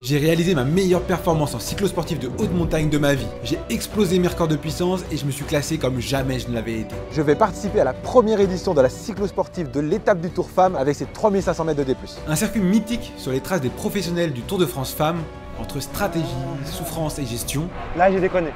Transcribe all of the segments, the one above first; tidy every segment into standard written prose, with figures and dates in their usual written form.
J'ai réalisé ma meilleure performance en cyclosportif de haute montagne de ma vie. J'ai explosé mes records de puissance et je me suis classé comme jamais je ne l'avais été. Je vais participer à la première édition de la cyclosportive de l'étape du Tour Femmes avec ses 3500 mètres de D+. Un circuit mythique sur les traces des professionnels du Tour de France Femmes, entre stratégie, souffrance et gestion. Là j'ai déconné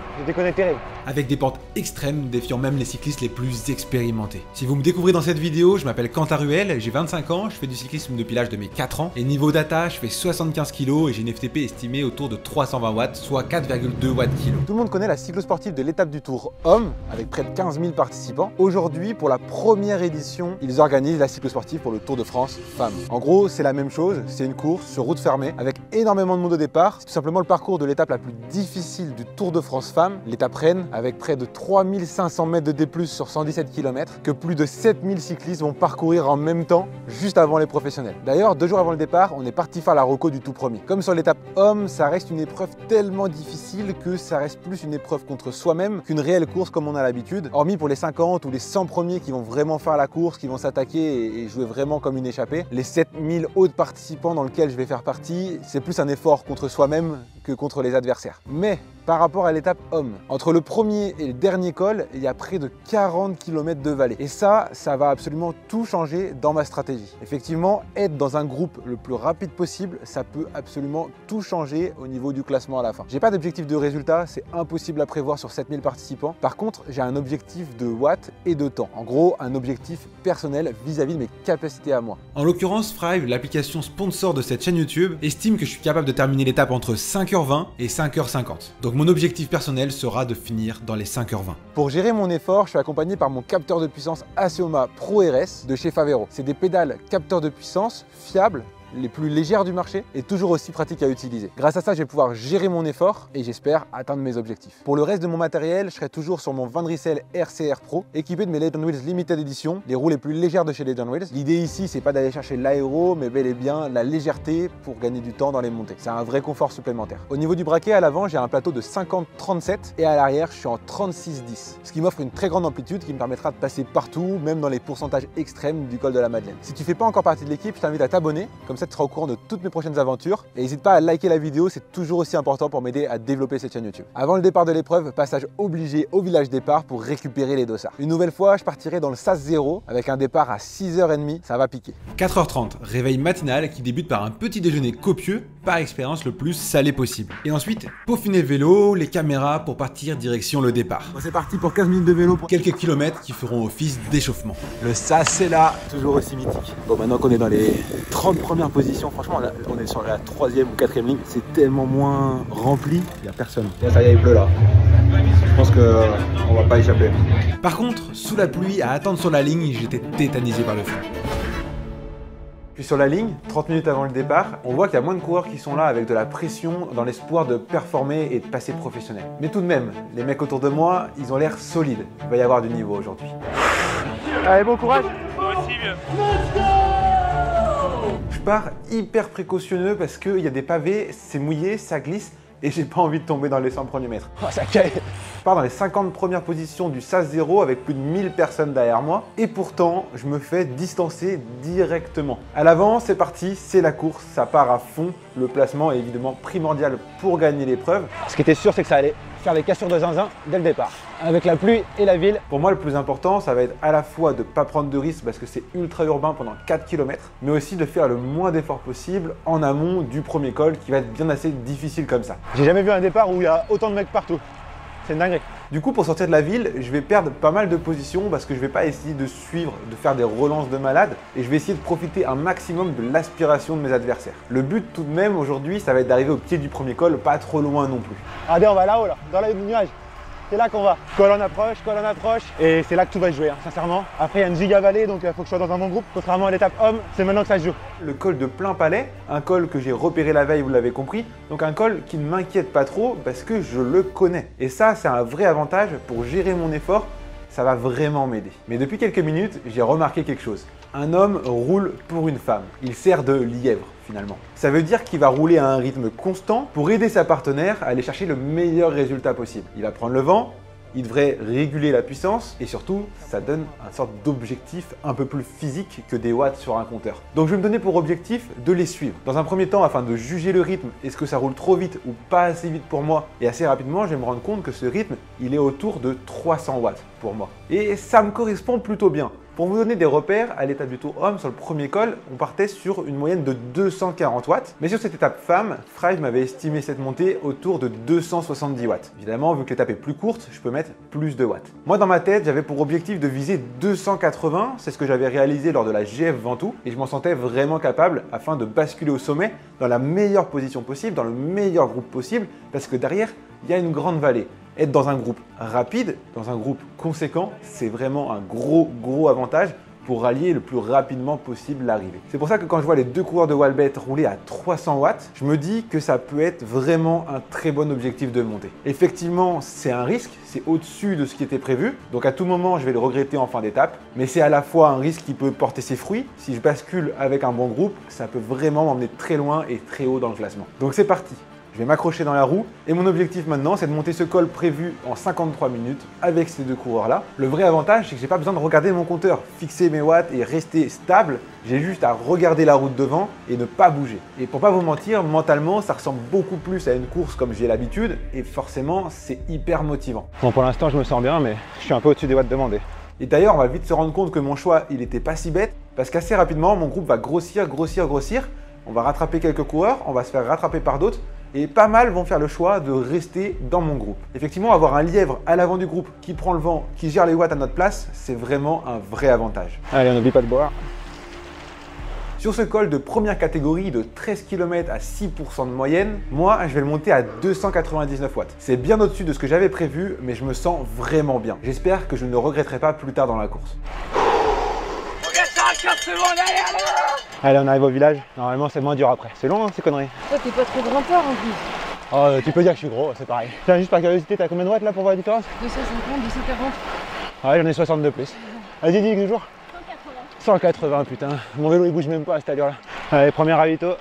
terrible. Avec des pentes extrêmes défiant même les cyclistes les plus expérimentés. Si vous me découvrez dans cette vidéo, je m'appelle Quentin Ruel, j'ai 25 ans, je fais du cyclisme depuis l'âge de mes 4 ans. Et niveau data, je fais 75 kg et j'ai une FTP estimée autour de 320 watts, soit 4,2 watts kilo. Tout le monde connaît la cyclosportive de l'étape du Tour Hommes, avec près de 15 000 participants. Aujourd'hui, pour la première édition, ils organisent la cyclosportive pour le Tour de France Femmes. En gros, c'est la même chose, c'est une course sur route fermée, avec énormément de monde au départ. C'est tout simplement le parcours de l'étape la plus difficile du Tour de France Femmes, l'étape Rennes, avec près de 3500 mètres de D+, sur 117 km, que plus de 7000 cyclistes vont parcourir en même temps, juste avant les professionnels. D'ailleurs, 2 jours avant le départ, on est parti faire la reco du tout premier. Comme sur l'étape Homme, ça reste une épreuve tellement difficile que ça reste plus une épreuve contre soi-même qu'une réelle course comme on a l'habitude. Hormis pour les 50 ou les 100 premiers qui vont vraiment faire la course, qui vont s'attaquer et jouer vraiment comme une échappée, les 7000 autres participants dans lesquels je vais faire partie, c'est plus un effort contre soi-même que contre les adversaires. Mais par rapport à l'étape Homme, entre le premier et le dernier col, il y a près de 40 km de vallée. Et ça va absolument tout changer dans ma stratégie. Effectivement, être dans un groupe le plus rapide possible, ça peut absolument tout changer au niveau du classement à la fin. J'ai pas d'objectif de résultat, c'est impossible à prévoir sur 7000 participants. Par contre, j'ai un objectif de watts et de temps. En gros, un objectif personnel vis-à-vis de mes capacités à moi. En l'occurrence, Thrive, l'application sponsor de cette chaîne YouTube, estime que je suis capable de terminer l'étape entre 5h20 et 5h50. Donc mon objectif personnel sera de finir dans les 5h20. Pour gérer mon effort, je suis accompagné par mon capteur de puissance Assioma Pro RS de chez Favero. C'est des pédales capteurs de puissance fiables, les plus légères du marché et toujours aussi pratiques à utiliser. Grâce à ça, je vais pouvoir gérer mon effort et j'espère atteindre mes objectifs. Pour le reste de mon matériel, je serai toujours sur mon Van Rysel RCR Pro, équipé de mes Legend Wheels Limited Edition, les roues les plus légères de chez Legend Wheels. L'idée ici, c'est pas d'aller chercher l'aéro, mais bel et bien la légèreté pour gagner du temps dans les montées. C'est un vrai confort supplémentaire. Au niveau du braquet, à l'avant, j'ai un plateau de 50-37 et à l'arrière, je suis en 36-10, ce qui m'offre une très grande amplitude qui me permettra de passer partout, même dans les pourcentages extrêmes du col de la Madeleine. Si tu fais pas encore partie de l'équipe, je t'invite à t'abonner, comme ça tu seras au courant de toutes mes prochaines aventures. Et n'hésite pas à liker la vidéo, c'est toujours aussi important pour m'aider à développer cette chaîne YouTube. Avant le départ de l'épreuve, passage obligé au village départ pour récupérer les dossards. Une nouvelle fois, je partirai dans le SAS 0 avec un départ à 6h30, ça va piquer. 4h30, réveil matinal qui débute par un petit déjeuner copieux, par expérience le plus salé possible. Et ensuite, peaufiner le vélo, les caméras pour partir direction le départ. Bon, c'est parti pour 15 minutes de vélo. Quelques kilomètres qui feront office d'échauffement. Le SAS c'est là, toujours aussi mythique. Bon, maintenant qu'on est dans les 30 premières positions, franchement, là, on est sur la 3e ou 4e ligne, c'est tellement moins rempli, il n'y a personne. Là, ça y est, il pleut là. Je pense qu'on va pas échapper. Par contre, sous la pluie, à attendre sur la ligne, j'étais tétanisé par le feu. Puis sur la ligne, 30 minutes avant le départ, on voit qu'il y a moins de coureurs qui sont là avec de la pression dans l'espoir de performer et de passer professionnel. Mais tout de même, les mecs autour de moi, ils ont l'air solides. Il va y avoir du niveau aujourd'hui. Allez, bon courage. Moi aussi, bien. Je pars hyper précautionneux parce qu'il y a des pavés, c'est mouillé, ça glisse et j'ai pas envie de tomber dans les 100 premiers mètres. Oh, ça caille. Je pars dans les 50 premières positions du SAS 0 avec plus de 1000 personnes derrière moi et pourtant je me fais distancer directement. À l'avant, c'est parti, c'est la course, ça part à fond. Le placement est évidemment primordial pour gagner l'épreuve. Ce qui était sûr, c'est que ça allait faire des cassures de zinzin dès le départ. Avec la pluie et la ville. Pour moi, le plus important, ça va être à la fois de ne pas prendre de risques parce que c'est ultra urbain pendant 4 km, mais aussi de faire le moins d'efforts possible en amont du premier col qui va être bien assez difficile comme ça. J'ai jamais vu un départ où il y a autant de mecs partout. C'est une dinguerie. Du coup, pour sortir de la ville, je vais perdre pas mal de positions parce que je vais pas essayer de suivre, de faire des relances de malade et je vais essayer de profiter un maximum de l'aspiration de mes adversaires. Le but tout de même aujourd'hui, ça va être d'arriver au pied du premier col, pas trop loin non plus. Allez, on va là-haut, là, dans les nuages. C'est là qu'on va. Col en approche, et c'est là que tout va se jouer, hein, sincèrement. Après, il y a une giga vallée, donc il faut que je sois dans un bon groupe. Contrairement à l'étape Homme, c'est maintenant que ça se joue. Le col de Plein Palais, un col que j'ai repéré la veille, vous l'avez compris. Donc un col qui ne m'inquiète pas trop parce que je le connais. Et ça, c'est un vrai avantage pour gérer mon effort. Ça va vraiment m'aider. Mais depuis quelques minutes, j'ai remarqué quelque chose. Un homme roule pour une femme. Il sert de lièvre, finalement. Ça veut dire qu'il va rouler à un rythme constant pour aider sa partenaire à aller chercher le meilleur résultat possible. Il va prendre le vent, il devrait réguler la puissance et surtout, ça donne une sorte d'objectif un peu plus physique que des watts sur un compteur. Donc je vais me donner pour objectif de les suivre. Dans un premier temps, afin de juger le rythme, est-ce que ça roule trop vite ou pas assez vite pour moi, et assez rapidement, je vais me rendre compte que ce rythme, il est autour de 300 watts pour moi. Et ça me correspond plutôt bien. Pour vous donner des repères, à l'étape du tour homme, sur le premier col, on partait sur une moyenne de 240 watts. Mais sur cette étape femme, Thrive m'avait estimé cette montée autour de 270 watts. Évidemment, vu que l'étape est plus courte, je peux mettre plus de watts. Moi, dans ma tête, j'avais pour objectif de viser 280. C'est ce que j'avais réalisé lors de la GF Ventoux. Et je m'en sentais vraiment capable afin de basculer au sommet dans la meilleure position possible, dans le meilleur groupe possible, parce que derrière, il y a une grande vallée. Être dans un groupe rapide, dans un groupe conséquent, c'est vraiment un gros avantage pour rallier le plus rapidement possible l'arrivée. C'est pour ça que quand je vois les deux coureurs de Walbet rouler à 300 watts, je me dis que ça peut être vraiment un très bon objectif de montée. Effectivement, c'est un risque, c'est au-dessus de ce qui était prévu, donc à tout moment je vais le regretter en fin d'étape, mais c'est à la fois un risque qui peut porter ses fruits. Si je bascule avec un bon groupe, ça peut vraiment m'emmener très loin et très haut dans le classement. Donc c'est parti! Je vais m'accrocher dans la roue et mon objectif maintenant c'est de monter ce col prévu en 53 minutes avec ces deux coureurs là. Le vrai avantage c'est que j'ai pas besoin de regarder mon compteur, fixer mes watts et rester stable. J'ai juste à regarder la route devant et ne pas bouger. Et pour pas vous mentir, mentalement ça ressemble beaucoup plus à une course comme j'ai l'habitude et forcément c'est hyper motivant. Bon, pour l'instant je me sens bien mais je suis un peu au-dessus des watts demandés. Et d'ailleurs on va vite se rendre compte que mon choix il était pas si bête parce qu'assez rapidement mon groupe va grossir. On va rattraper quelques coureurs, on va se faire rattraper par d'autres et pas mal vont faire le choix de rester dans mon groupe. Effectivement, avoir un lièvre à l'avant du groupe qui prend le vent, qui gère les watts à notre place, c'est vraiment un vrai avantage. Allez, on n'oublie pas de boire. Sur ce col de première catégorie de 13 km à 6% de moyenne, moi je vais le monter à 299 watts. C'est bien au-dessus de ce que j'avais prévu, mais je me sens vraiment bien. J'espère que je ne le regretterai pas plus tard dans la course. Allez, on arrive au village. Normalement, c'est moins dur après. C'est long, hein, ces conneries. Toi, t'es pas trop grimpeur en plus. Oh, tu peux dire que je suis gros, c'est pareil. Tiens, juste par curiosité, t'as combien de watts là pour voir la différence? 250, 240. Ouais, j'en ai 60 de plus. Vas-y, dis toujours. 180, putain. Mon vélo il bouge même pas à cette allure là. Allez, premier ravito.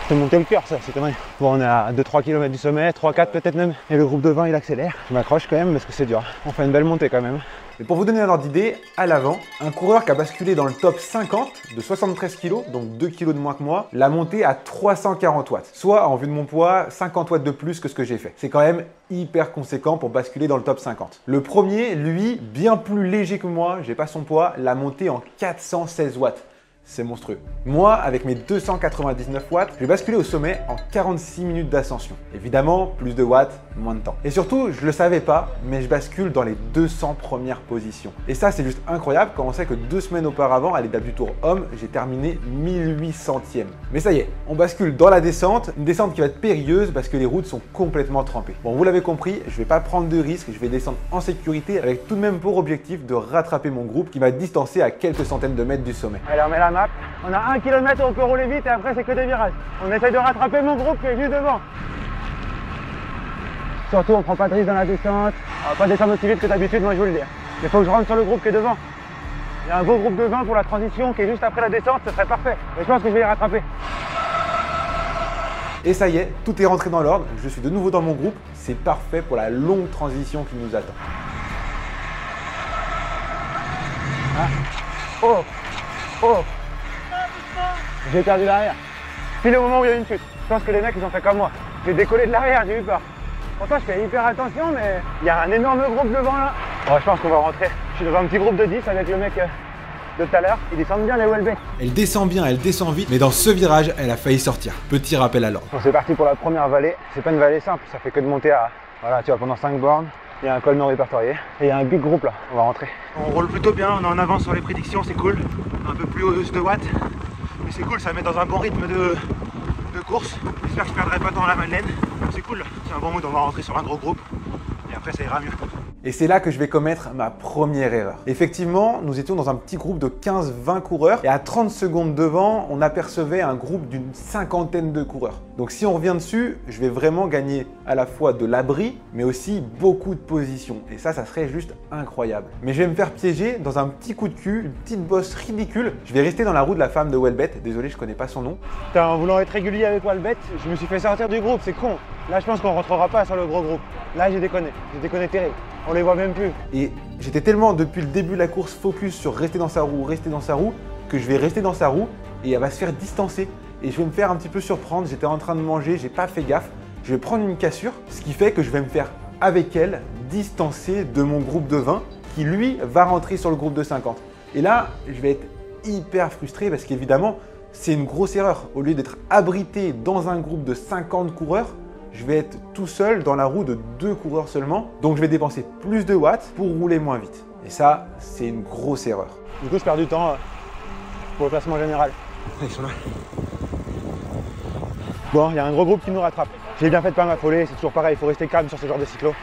C'est monter le cœur ça, c'est connerie. Bon, on est à 2-3 km du sommet, 3-4 peut-être même. Et le groupe de 20 il accélère. Je m'accroche quand même parce que c'est dur. On fait une belle montée quand même. Et pour vous donner un ordre d'idée, à l'avant, un coureur qui a basculé dans le top 50 de 73 kg, donc 2 kg de moins que moi, l'a monté à 340 watts. Soit, en vue de mon poids, 50 watts de plus que ce que j'ai fait. C'est quand même hyper conséquent pour basculer dans le top 50. Le premier, lui, bien plus léger que moi, j'ai pas son poids, l'a monté en 416 watts. C'est monstrueux. Moi, avec mes 299 watts, je vais basculer au sommet en 46 minutes d'ascension. Évidemment, plus de watts, moins de temps. Et surtout, je le savais pas, mais je bascule dans les 200 premières positions. Et ça, c'est juste incroyable quand on sait que 2 semaines auparavant, à l'étape du tour homme, j'ai terminé 1800e. Mais ça y est, on bascule dans la descente, une descente qui va être périlleuse parce que les routes sont complètement trempées. Bon, vous l'avez compris, je vais pas prendre de risques, je vais descendre en sécurité avec tout de même pour objectif de rattraper mon groupe qui va distancer à quelques centaines de mètres du sommet. Allez, on met la map. On a 1 km où on peut rouler vite et après c'est que des virages. On essaye de rattraper mon groupe qui est juste devant. Surtout on prend pas de risque dans la descente. On va pas descendre aussi vite que d'habitude, moi je vous le dis. Il faut que je rentre sur le groupe qui est devant. Il y a un beau groupe de 20 pour la transition qui est juste après la descente, ce serait parfait. Et je pense que je vais les rattraper. Et ça y est, tout est rentré dans l'ordre. Je suis de nouveau dans mon groupe. C'est parfait pour la longue transition qui nous attend. Ah. Oh! Oh! J'ai perdu l'arrière. Puis le moment où il y a une chute. Je pense que les mecs ils ont fait comme moi. J'ai décollé de l'arrière, j'ai eu peur. Pourtant je fais hyper attention mais il y a un énorme groupe devant là. Bon, je pense qu'on va rentrer. Je suis dans un petit groupe de 10 avec le mec de tout à l'heure. Ils descendent bien les Welbeck. Elle descend bien, elle descend vite, mais dans ce virage, elle a failli sortir. Petit rappel à l'ordre. Bon, c'est parti pour la première vallée. C'est pas une vallée simple, ça fait que de monter à... Voilà, tu vois, pendant 5 bornes. Il y a un col non répertorié et il y a un big groupe là, on va rentrer. On roule plutôt bien, on est en avance sur les prédictions, c'est cool. Un peu plus haut de watts, mais c'est cool, ça met dans un bon rythme de course. J'espère que je perdrai pas tant la Madeleine. C'est cool, c'est un bon mood, on va rentrer sur un gros groupe et après ça ira mieux. Et c'est là que je vais commettre ma première erreur. Effectivement, nous étions dans un petit groupe de 15-20 coureurs et à 30 secondes devant, on apercevait un groupe d'une cinquantaine de coureurs. Donc si on revient dessus, je vais vraiment gagner à la fois de l'abri, mais aussi beaucoup de positions. Et ça serait juste incroyable. Mais je vais me faire piéger dans un petit coup de cul, une petite bosse ridicule. Je vais rester dans la roue de la femme de Welbet. Désolé, je connais pas son nom. Putain, en voulant être régulier avec Welbet, je me suis fait sortir du groupe, c'est con. Là, je pense qu'on rentrera pas sur le gros groupe. Là, j'ai déconné terrible. On les voit même plus. Et j'étais tellement, depuis le début de la course, focus sur rester dans sa roue, que je vais rester dans sa roue et elle va se faire distancer. Et je vais me faire un petit peu surprendre. J'étais en train de manger, j'ai pas fait gaffe. Je vais prendre une cassure, ce qui fait que je vais me faire, avec elle, distancer de mon groupe de 20 qui, lui, va rentrer sur le groupe de 50. Et là, je vais être hyper frustré parce qu'évidemment, c'est une grosse erreur. Au lieu d'être abrité dans un groupe de 50 coureurs, je vais être tout seul dans la roue de 2 coureurs seulement. Donc je vais dépenser plus de watts pour rouler moins vite. Et ça, c'est une grosse erreur. Du coup, je perds du temps pour le classement général. Ils sont là. Bon, il y a un gros groupe qui nous rattrape. J'ai bien fait de pas m'affoler, c'est toujours pareil, il faut rester calme sur ce genre de cyclo.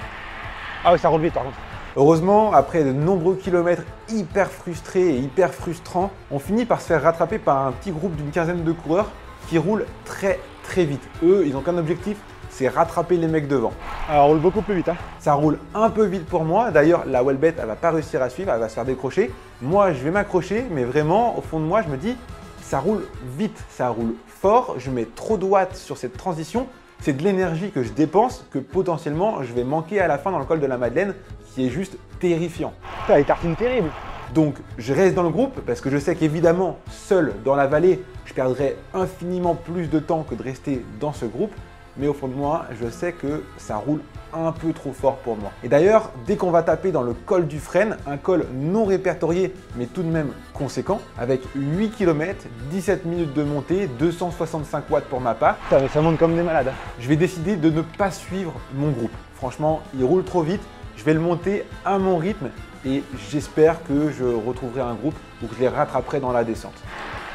Ah oui, ça roule vite par contre. Heureusement, après de nombreux kilomètres hyper frustrés et hyper frustrants, on finit par se faire rattraper par un petit groupe d'une quinzaine de coureurs qui roulent très vite. Eux, ils n'ont qu'un objectif, c'est rattraper les mecs devant. Alors, on roule beaucoup plus vite. Hein. Ça roule un peu vite pour moi. D'ailleurs, la Welbet, elle va pas réussir à suivre, elle va se faire décrocher. Moi, je vais m'accrocher, mais vraiment, au fond de moi, je me dis, ça roule vite, ça roule fort. Je mets trop de watts sur cette transition. C'est de l'énergie que je dépense que potentiellement je vais manquer à la fin dans le col de la Madeleine, qui est juste terrifiant. Putain, les tartines terribles. Donc je reste dans le groupe parce que je sais qu'évidemment, seul dans la vallée, je perdrai infiniment plus de temps que de rester dans ce groupe. Mais au fond de moi, je sais que ça roule un peu trop fort pour moi. Et d'ailleurs, dès qu'on va taper dans le col du Frêne, un col non répertorié, mais tout de même conséquent, avec 8 km, 17 minutes de montée, 265 watts pour ma part. Putain, mais ça monte comme des malades. Je vais décider de ne pas suivre mon groupe. Franchement, il roule trop vite. Je vais le monter à mon rythme et j'espère que je retrouverai un groupe ou que je les rattraperai dans la descente.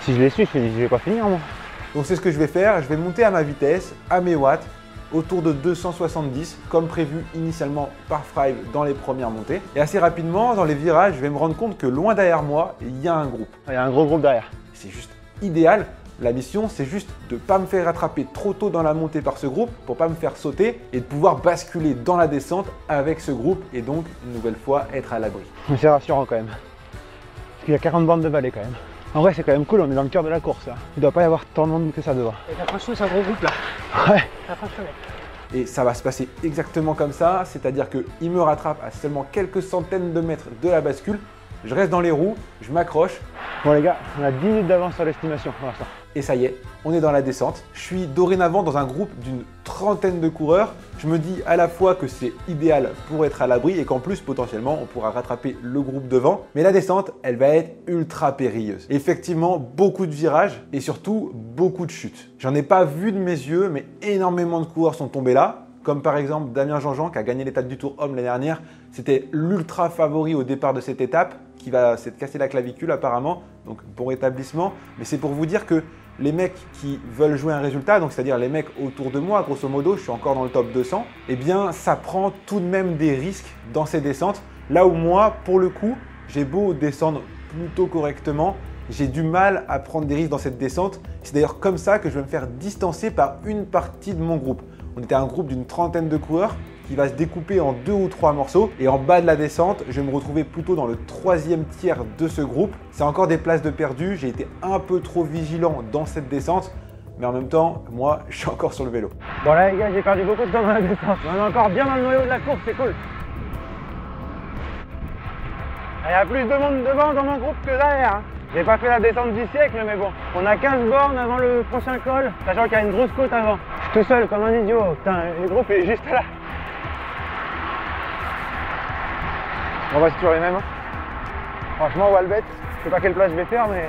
Si je les suis, je vais pas finir moi. Donc c'est ce que je vais faire, je vais monter à ma vitesse, à mes watts, autour de 270, comme prévu initialement par Frive dans les premières montées. Et assez rapidement, dans les virages, je vais me rendre compte que loin derrière moi, il y a un groupe. Il y a un gros groupe derrière. C'est juste idéal. La mission, c'est juste de ne pas me faire rattraper trop tôt dans la montée par ce groupe pour ne pas me faire sauter et de pouvoir basculer dans la descente avec ce groupe et donc, une nouvelle fois, être à l'abri. Mais c'est rassurant quand même. Parce qu'il y a 40 bornes de vallée quand même. En vrai, c'est quand même cool, on est dans le cœur de la course là. Il ne doit pas y avoir tant de monde que ça devant. Et t'as franchement, c'est un gros groupe là. Ouais. T'as franchement. Et ça va se passer exactement comme ça, c'est-à-dire qu'il me rattrape à seulement quelques centaines de mètres de la bascule. Je reste dans les roues, je m'accroche. Bon les gars, on a 10 minutes d'avance sur l'estimation pour l'instant. Et ça y est, on est dans la descente. Je suis dorénavant dans un groupe d'une trentaine de coureurs. Je me dis à la fois que c'est idéal pour être à l'abri et qu'en plus, potentiellement, on pourra rattraper le groupe devant. Mais la descente, elle va être ultra périlleuse. Effectivement, beaucoup de virages et surtout beaucoup de chutes. J'en ai pas vu de mes yeux, mais énormément de coureurs sont tombés là. Comme par exemple Damien Jean-Jean qui a gagné l'étape du Tour Homme l'année dernière. C'était l'ultra favori au départ de cette étape qui va s'être cassé la clavicule apparemment. Donc bon rétablissement. Mais c'est pour vous dire que les mecs qui veulent jouer un résultat, donc c'est-à-dire les mecs autour de moi, grosso modo, je suis encore dans le top 200, eh bien ça prend tout de même des risques dans ces descentes. Là où moi, pour le coup, j'ai beau descendre plutôt correctement, j'ai du mal à prendre des risques dans cette descente. C'est d'ailleurs comme ça que je vais me faire distancer par une partie de mon groupe. On était un groupe d'une trentaine de coureurs qui va se découper en 2 ou 3 morceaux. Et en bas de la descente, je vais me retrouver plutôt dans le 3e tiers de ce groupe. C'est encore des places de perdu. J'ai été un peu trop vigilant dans cette descente. Mais en même temps, moi, je suis encore sur le vélo. Bon là les gars, j'ai perdu beaucoup de temps dans la descente. On est encore bien dans le noyau de la course, c'est cool. Il y a plus de monde devant dans mon groupe que derrière. Hein. J'ai pas fait la descente du siècle, mais bon. On a 15 bornes avant le prochain col, sachant qu'il y a une grosse côte avant. Je suis tout seul comme un idiot. Putain, le groupe est juste là. On va se toujours les mêmes. Hein. Franchement, Welbet, je sais pas quelle place je vais faire, mais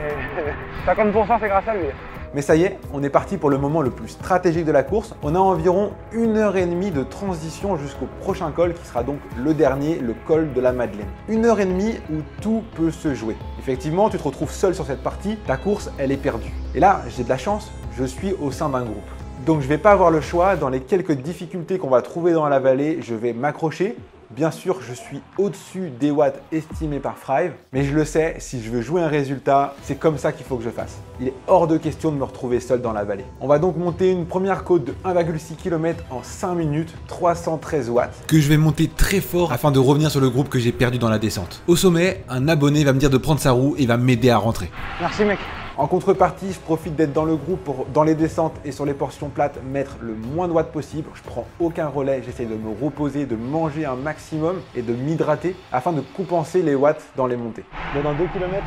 50% c'est grâce à lui. Mais ça y est, on est parti pour le moment le plus stratégique de la course. On a environ 1h30 de transition jusqu'au prochain col qui sera donc le dernier, le col de la Madeleine. 1h30 où tout peut se jouer. Effectivement, tu te retrouves seul sur cette partie, ta course, elle est perdue. Et là, j'ai de la chance, je suis au sein d'un groupe. Donc je ne vais pas avoir le choix, dans les quelques difficultés qu'on va trouver dans la vallée, je vais m'accrocher. Bien sûr, je suis au-dessus des watts estimés par Frive, mais je le sais, si je veux jouer un résultat, c'est comme ça qu'il faut que je fasse. Il est hors de question de me retrouver seul dans la vallée. On va donc monter une première côte de 1,6 km en 5 minutes, 313 watts. Que je vais monter très fort afin de revenir sur le groupe que j'ai perdu dans la descente. Au sommet, un abonné va me dire de prendre sa roue et va m'aider à rentrer. Merci mec. En contrepartie, je profite d'être dans le groupe pour, dans les descentes et sur les portions plates, mettre le moins de watts possible. Je prends aucun relais, j'essaie de me reposer, de manger un maximum et de m'hydrater afin de compenser les watts dans les montées. Bon, dans 2 km,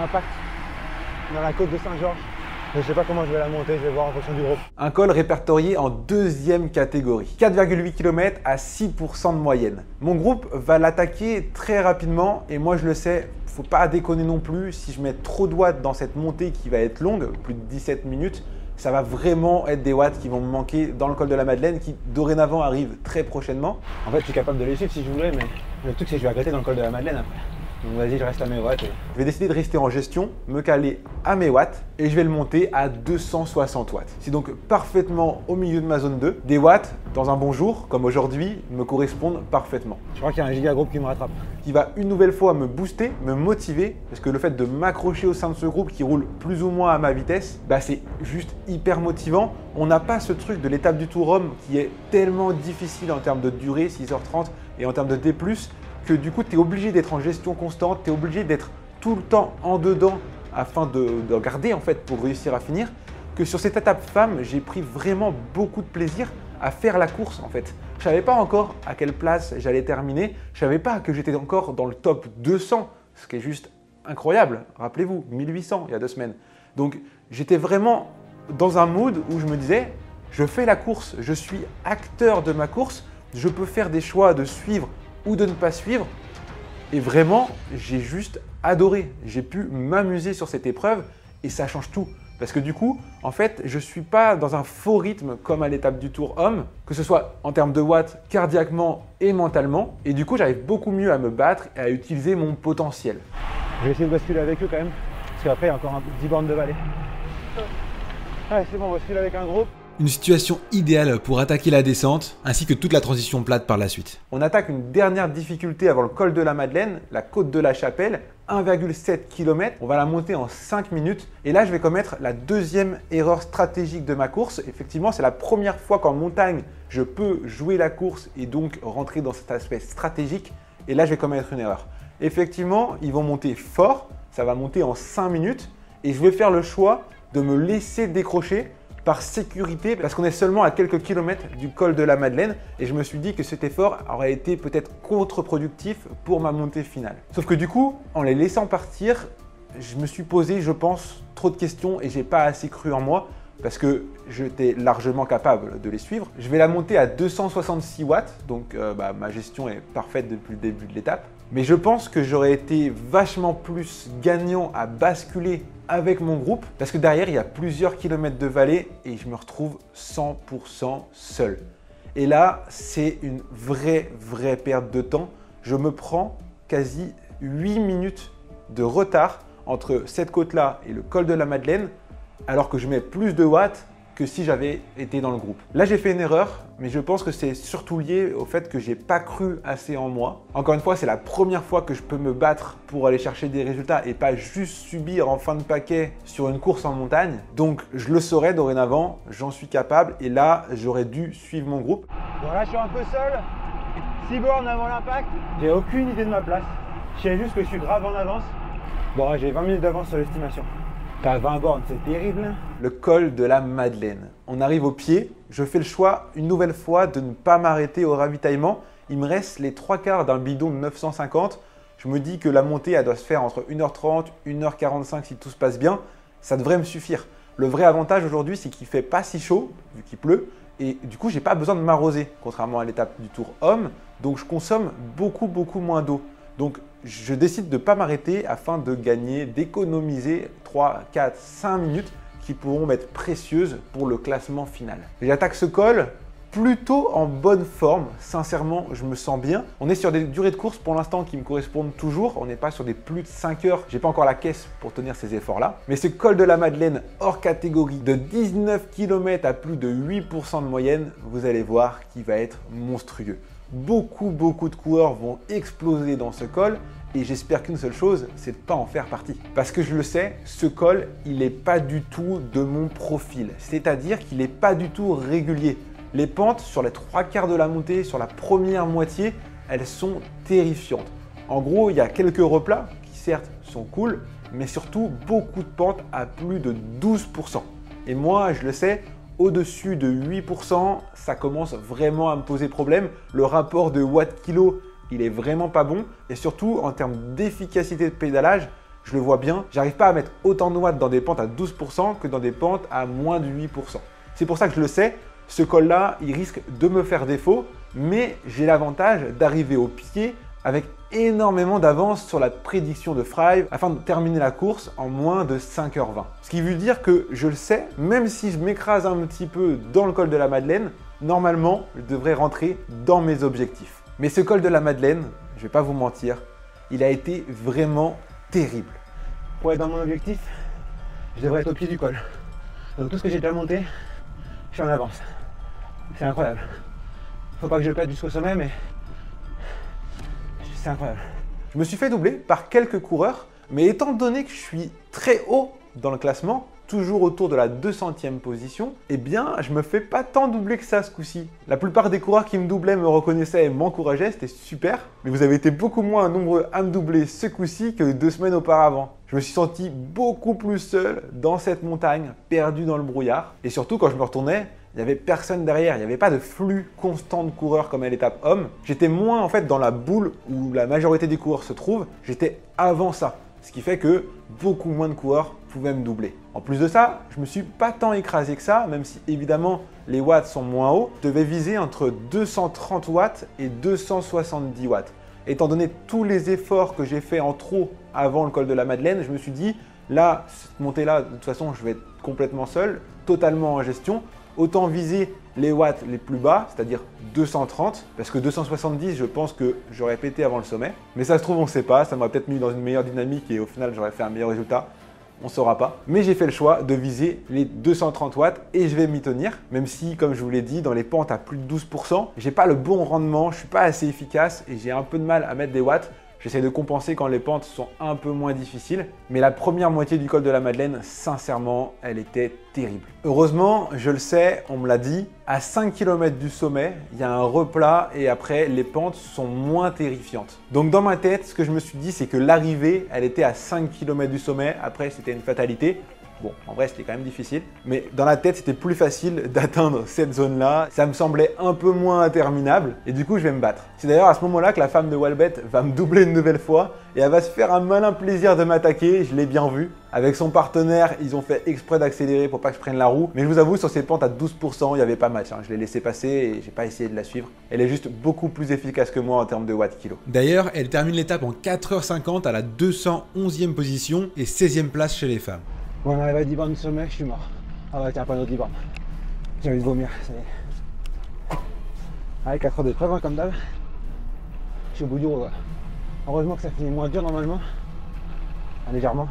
impact dans la côte de Saint-Georges. Je ne sais pas comment je vais la monter, je vais voir en fonction du groupe. Un col répertorié en deuxième catégorie. 4,8 km à 6% de moyenne. Mon groupe va l'attaquer très rapidement et moi je le sais, faut pas déconner non plus. Si je mets trop de watts dans cette montée qui va être longue, plus de 17 minutes, ça va vraiment être des watts qui vont me manquer dans le col de la Madeleine qui dorénavant arrive très prochainement. En fait, je suis capable de les suivre si je voulais, mais le truc c'est que je vais regretter dans le col de la Madeleine après. Donc vas-y, je reste à mes watts. Je vais décider de rester en gestion, me caler à mes watts et je vais le monter à 260 watts. C'est donc parfaitement au milieu de ma zone 2. Des watts, dans un bon jour, comme aujourd'hui, me correspondent parfaitement. Je crois qu'il y a un giga groupe qui me rattrape. Qui va une nouvelle fois me booster, me motiver, parce que le fait de m'accrocher au sein de ce groupe qui roule plus ou moins à ma vitesse, bah c'est juste hyper motivant. On n'a pas ce truc de l'étape du Tour Homme qui est tellement difficile en termes de durée, 6h30, et en termes de D+, que du coup, tu es obligé d'être en gestion constante, tu es obligé d'être tout le temps en dedans afin de garder en fait pour réussir à finir. Que sur cette étape femme, j'ai pris vraiment beaucoup de plaisir à faire la course en fait. Je savais pas encore à quelle place j'allais terminer, je savais pas que j'étais encore dans le top 200, ce qui est juste incroyable. Rappelez-vous, 1800 il y a 2 semaines. Donc j'étais vraiment dans un mood où je me disais, je fais la course, je suis acteur de ma course, je peux faire des choix de suivre ou de ne pas suivre. Et vraiment, j'ai juste adoré. J'ai pu m'amuser sur cette épreuve et ça change tout. Parce que du coup, en fait, je ne suis pas dans un faux rythme comme à l'étape du Tour Homme, que ce soit en termes de watts, cardiaquement et mentalement. Et du coup, j'arrive beaucoup mieux à me battre et à utiliser mon potentiel. Je vais essayer de basculer avec eux quand même, parce qu'après, il y a encore 10 bornes de vallée. Ouais, c'est bon, on bascule avec un groupe. Une situation idéale pour attaquer la descente, ainsi que toute la transition plate par la suite. On attaque une dernière difficulté avant le col de la Madeleine, la côte de la Chapelle, 1,7 km. On va la monter en 5 minutes. Et là, je vais commettre la deuxième erreur stratégique de ma course. Effectivement, c'est la première fois qu'en montagne, je peux jouer la course et donc rentrer dans cet aspect stratégique. Et là, je vais commettre une erreur. Effectivement, ils vont monter fort. Ça va monter en 5 minutes. Et je vais faire le choix de me laisser décrocher par sécurité, parce qu'on est seulement à quelques kilomètres du col de la Madeleine et je me suis dit que cet effort aurait été peut-être contre-productif pour ma montée finale. Sauf que du coup, en les laissant partir, je me suis posé, je pense, trop de questions et j'ai pas assez cru en moi parce que j'étais largement capable de les suivre. Je vais la monter à 266 watts, donc ma gestion est parfaite depuis le début de l'étape. Mais je pense que j'aurais été vachement plus gagnant à basculer avec mon groupe parce que derrière, il y a plusieurs kilomètres de vallée et je me retrouve 100% seul. Et là, c'est une vraie perte de temps. Je me prends quasi 8 minutes de retard entre cette côte-là et le col de la Madeleine alors que je mets plus de watts que si j'avais été dans le groupe. Là, j'ai fait une erreur, mais je pense que c'est surtout lié au fait que j'ai pas cru assez en moi. Encore une fois, c'est la première fois que je peux me battre pour aller chercher des résultats et pas juste subir en fin de paquet sur une course en montagne. Donc, je le saurai dorénavant, j'en suis capable et là, j'aurais dû suivre mon groupe. Bon, là, je suis un peu seul. 6 bornes avant l'impact. J'ai aucune idée de ma place. Je sais juste que je suis grave en avance. Bon, j'ai 20 minutes d'avance sur l'estimation. T'as 20 bornes, c'est terrible. Le col de la Madeleine. On arrive au pied. Je fais le choix une nouvelle fois de ne pas m'arrêter au ravitaillement. Il me reste les 3/4 d'un bidon de 950. Je me dis que la montée, elle doit se faire entre 1h30, 1h45 si tout se passe bien. Ça devrait me suffire. Le vrai avantage aujourd'hui, c'est qu'il ne fait pas si chaud, vu qu'il pleut. Et du coup, je n'ai pas besoin de m'arroser, contrairement à l'étape du Tour Homme. Donc, je consomme beaucoup moins d'eau. Donc, je décide de ne pas m'arrêter afin de gagner, d'économiser 3, 4, 5 minutes qui pourront m'être précieuses pour le classement final. J'attaque ce col plutôt en bonne forme. Sincèrement, je me sens bien. On est sur des durées de course pour l'instant qui me correspondent toujours. On n'est pas sur des plus de 5 heures. J'ai pas encore la caisse pour tenir ces efforts-là. Mais ce col de la Madeleine hors catégorie de 19 km à plus de 8% de moyenne, vous allez voir qu'il va être monstrueux. Beaucoup de coureurs vont exploser dans ce col et j'espère qu'une seule chose, c'est de ne pas en faire partie. Parce que je le sais, ce col, il n'est pas du tout de mon profil. C'est-à-dire qu'il n'est pas du tout régulier. Les pentes sur les 3/4 de la montée, sur la première moitié, elles sont terrifiantes. En gros, il y a quelques replats qui certes sont cool, mais surtout beaucoup de pentes à plus de 12%. Et moi, je le sais, au-dessus de 8%, ça commence vraiment à me poser problème. Le rapport de watts-kilo, il est vraiment pas bon. Et surtout, en termes d'efficacité de pédalage, je le vois bien, j'arrive pas à mettre autant de watts dans des pentes à 12% que dans des pentes à moins de 8%. C'est pour ça que je le sais, ce col-là, il risque de me faire défaut, mais j'ai l'avantage d'arriver au pied avec énormément d'avance sur la prédiction de Fry afin de terminer la course en moins de 5h20. Ce qui veut dire que je le sais, même si je m'écrase un petit peu dans le col de la Madeleine, normalement, je devrais rentrer dans mes objectifs. Mais ce col de la Madeleine, je vais pas vous mentir, il a été vraiment terrible. Pour être dans mon objectif, je devrais être au pied du col. Donc tout ce que j'ai déjà monté, je suis en avance. C'est incroyable. Faut pas que je le perde jusqu'au sommet, mais c'est incroyable. Je me suis fait doubler par quelques coureurs, mais étant donné que je suis très haut dans le classement, toujours autour de la 200e position, eh bien, je me fais pas tant doubler que ça ce coup-ci. La plupart des coureurs qui me doublaient me reconnaissaient et m'encourageaient, c'était super. Mais vous avez été beaucoup moins nombreux à me doubler ce coup-ci que 2 semaines auparavant. Je me suis senti beaucoup plus seul dans cette montagne, perdu dans le brouillard. Et surtout, quand je me retournais, il n'y avait personne derrière, il n'y avait pas de flux constant de coureurs comme à l'étape homme. J'étais moins en fait dans la boule où la majorité des coureurs se trouvent, j'étais avant ça. Ce qui fait que beaucoup moins de coureurs pouvaient me doubler. En plus de ça, je me suis pas tant écrasé que ça, même si évidemment les watts sont moins hauts. Je devais viser entre 230 watts et 270 watts. Étant donné tous les efforts que j'ai fait en trop avant le col de la Madeleine, je me suis dit, là, cette montée-là, de toute façon, je vais être complètement seul, totalement en gestion. Autant viser les watts les plus bas, c'est-à-dire 230, parce que 270, je pense que j'aurais pété avant le sommet. Mais ça se trouve, on ne sait pas, ça m'aurait peut-être mis dans une meilleure dynamique et au final, j'aurais fait un meilleur résultat. On ne saura pas. Mais j'ai fait le choix de viser les 230 watts et je vais m'y tenir, même si, comme je vous l'ai dit, dans les pentes à plus de 12%, j'ai pas le bon rendement, je suis pas assez efficace et j'ai un peu de mal à mettre des watts. J'essaie de compenser quand les pentes sont un peu moins difficiles. Mais la première moitié du col de la Madeleine, sincèrement, elle était terrible. Heureusement, je le sais, on me l'a dit, à 5 km du sommet, il y a un replat et après, les pentes sont moins terrifiantes. Donc dans ma tête, ce que je me suis dit, c'est que l'arrivée, elle était à 5 km du sommet. Après, c'était une fatalité. Bon, en vrai, c'était quand même difficile. Mais dans la tête, c'était plus facile d'atteindre cette zone-là. Ça me semblait un peu moins interminable. Et du coup, je vais me battre. C'est d'ailleurs à ce moment-là que la femme de Walbet va me doubler une nouvelle fois. Et elle va se faire un malin plaisir de m'attaquer. Je l'ai bien vu. Avec son partenaire, ils ont fait exprès d'accélérer pour pas que je prenne la roue. Mais je vous avoue, sur ces pentes à 12%, il n'y avait pas match. Je l'ai laissé passer et j'ai pas essayé de la suivre. Elle est juste beaucoup plus efficace que moi en termes de watts-kilo. D'ailleurs, elle termine l'étape en 4h50 à la 211e position et 16e place chez les femmes. Bon, on arrive à 10 bornes du sommet, je suis mort. Ah ouais, tiens, pas notre 10 bornes. J'ai envie de vomir, ça y est. Allez, 4 heures d'épreuve, hein, comme d'hab. Je suis au bout du rouleau. Heureusement que ça finit moins dur normalement. Ah, légèrement.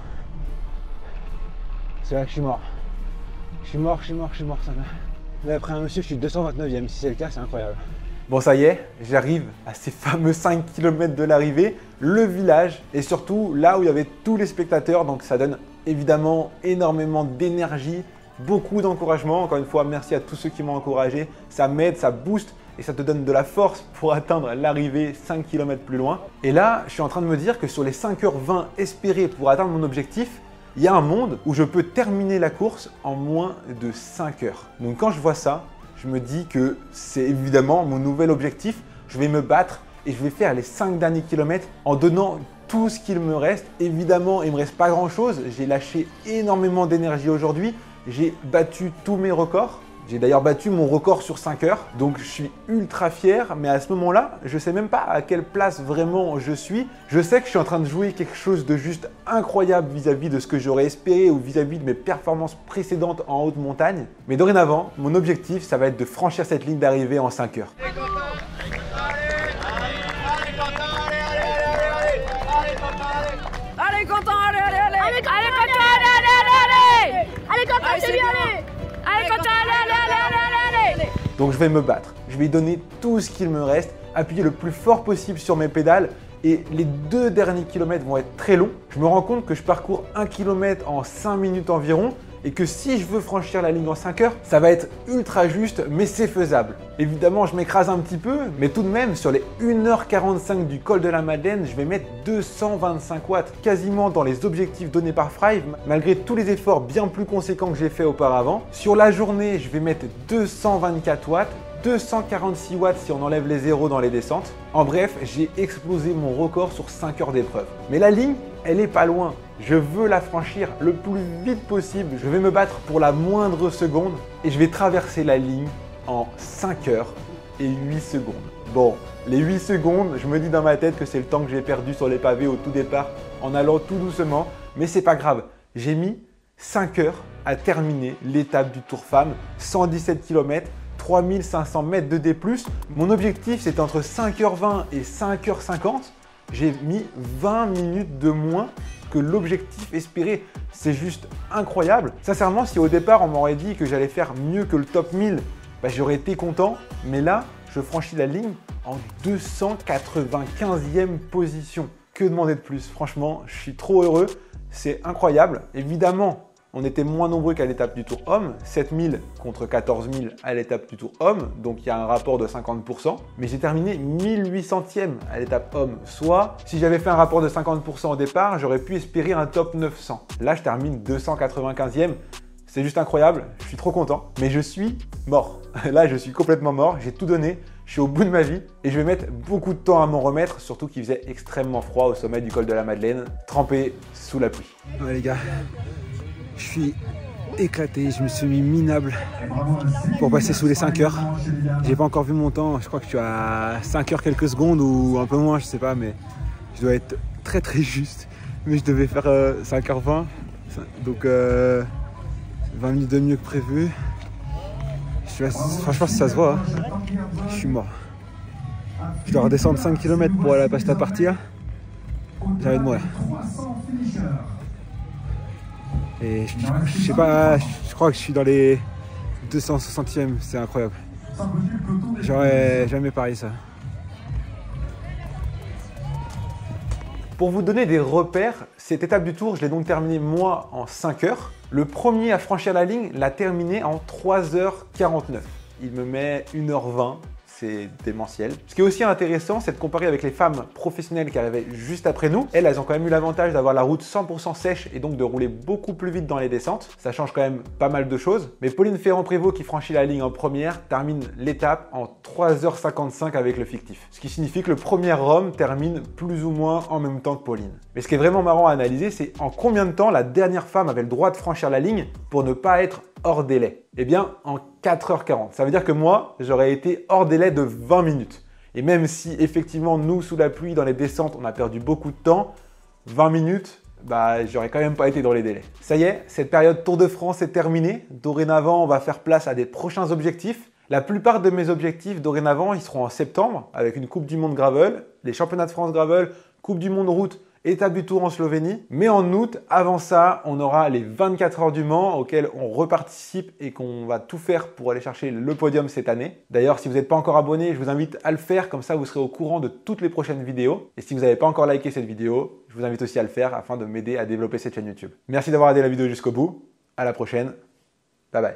C'est là que je suis mort. Je suis mort, ça va. Là, après un monsieur, je suis 229e. Si c'est le cas, c'est incroyable. Bon, ça y est, j'arrive à ces fameux 5 km de l'arrivée, le village et surtout là où il y avait tous les spectateurs. Donc ça donne évidemment énormément d'énergie, beaucoup d'encouragement. Encore une fois, merci à tous ceux qui m'ont encouragé. Ça m'aide, ça booste et ça te donne de la force pour atteindre l'arrivée 5 km plus loin. Et là, je suis en train de me dire que sur les 5h20 espérées pour atteindre mon objectif, il y a un monde où je peux terminer la course en moins de 5 heures. Donc quand je vois ça, je me dis que c'est évidemment mon nouvel objectif. Je vais me battre et je vais faire les 5 derniers kilomètres en donnant tout ce qu'il me reste. Évidemment, il ne me reste pas grand-chose. J'ai lâché énormément d'énergie aujourd'hui. J'ai battu tous mes records. J'ai d'ailleurs battu mon record sur 5 heures. Donc, je suis ultra fier. Mais à ce moment-là, je ne sais même pas à quelle place vraiment je suis. Je sais que je suis en train de jouer quelque chose de juste incroyable vis-à-vis de ce que j'aurais espéré ou vis-à-vis de mes performances précédentes en haute montagne. Mais dorénavant, mon objectif, ça va être de franchir cette ligne d'arrivée en 5 heures. Allez, Quentin, allez, allez, allez! Allez, Quentin, allez, allez, allez! Allez, Quentin, c'est bien, allez! Allez, Quentin, allez, allez, allez, allez, allez! Donc je vais me battre, je vais donner tout ce qu'il me reste, appuyer le plus fort possible sur mes pédales et les 2 derniers kilomètres vont être très longs. Je me rends compte que je parcours 1 km en 5 minutes environ et que si je veux franchir la ligne en 5 heures, ça va être ultra juste, mais c'est faisable. Évidemment, je m'écrase un petit peu, mais tout de même, sur les 1h45 du col de la Madeleine, je vais mettre 225 watts, quasiment dans les objectifs donnés par Thrive, malgré tous les efforts bien plus conséquents que j'ai fait auparavant. Sur la journée, je vais mettre 224 watts, 246 watts si on enlève les zéros dans les descentes. En bref, j'ai explosé mon record sur 5 heures d'épreuve. Mais la ligne, elle est pas loin. Je veux la franchir le plus vite possible. Je vais me battre pour la moindre seconde et je vais traverser la ligne en 5 heures et 8 secondes. Bon, les 8 secondes, je me dis dans ma tête que c'est le temps que j'ai perdu sur les pavés au tout départ en allant tout doucement, mais c'est pas grave. J'ai mis 5 heures à terminer l'étape du Tour Femmes, 117 km, 3500 mètres de D+. Mon objectif, c'était entre 5h20 et 5h50. J'ai mis 20 minutes de moins que l'objectif espéré. C'est juste incroyable. Sincèrement, si au départ, on m'aurait dit que j'allais faire mieux que le top 1000, bah, j'aurais été content. Mais là, je franchis la ligne en 295e position. Que demander de plus? Franchement, je suis trop heureux. C'est incroyable. Évidemment, on était moins nombreux qu'à l'étape du Tour Homme, 7000 contre 14 000 à l'étape du Tour Homme, donc il y a un rapport de 50%. Mais j'ai terminé 1800e à l'étape Homme, soit si j'avais fait un rapport de 50% au départ, j'aurais pu espérer un top 900. Là, je termine 295e. C'est juste incroyable, je suis trop content, mais je suis mort. Là, je suis complètement mort, j'ai tout donné, je suis au bout de ma vie et je vais mettre beaucoup de temps à m'en remettre, surtout qu'il faisait extrêmement froid au sommet du col de la Madeleine, trempé sous la pluie. Ouais les gars, je suis éclaté, je me suis mis minable pour passer sous les 5 heures. J'ai pas encore vu mon temps, je crois que je suis à 5 heures quelques secondes ou un peu moins, je sais pas, mais je dois être très très juste. Mais je devais faire 5h20, donc 20 minutes de mieux que prévu. Franchement, si ça se voit, hein, je suis mort. Je dois redescendre 5 km pour aller à la pasta partir. J'arrête de mourir. Et je sais pas, je crois que je suis dans les 260e, c'est incroyable. J'aurais jamais parié ça. Pour vous donner des repères, cette étape du Tour, je l'ai donc terminée moi en 5 heures. Le premier à franchir la ligne l'a terminé en 3h49. Il me met 1h20, c'est démentiel. Ce qui est aussi intéressant, c'est de comparer avec les femmes professionnelles qui arrivaient juste après nous. Elles ont quand même eu l'avantage d'avoir la route 100% sèche et donc de rouler beaucoup plus vite dans les descentes. Ça change quand même pas mal de choses. Mais Pauline Ferrand-Prévot qui franchit la ligne en première termine l'étape en 3h55 avec le fictif. Ce qui signifie que le premier homme termine plus ou moins en même temps que Pauline. Mais ce qui est vraiment marrant à analyser, c'est en combien de temps la dernière femme avait le droit de franchir la ligne pour ne pas être hors délai. Eh bien, en 4h40. Ça veut dire que moi, j'aurais été hors délai de 20 minutes. Et même si effectivement, nous, sous la pluie, dans les descentes, on a perdu beaucoup de temps, 20 minutes, bah, j'aurais quand même pas été dans les délais. Ça y est, cette période Tour de France est terminée. Dorénavant, on va faire place à des prochains objectifs. La plupart de mes objectifs, dorénavant, ils seront en septembre, avec une Coupe du Monde Gravel, les Championnats de France Gravel, Coupe du Monde Route, étape du Tour en Slovénie. Mais en août, avant ça, on aura les 24 heures du Mans auxquelles on reparticipe et qu'on va tout faire pour aller chercher le podium cette année. D'ailleurs, si vous n'êtes pas encore abonné, je vous invite à le faire, comme ça vous serez au courant de toutes les prochaines vidéos. Et si vous n'avez pas encore liké cette vidéo, je vous invite aussi à le faire afin de m'aider à développer cette chaîne YouTube. Merci d'avoir regardé la vidéo jusqu'au bout. À la prochaine. Bye bye.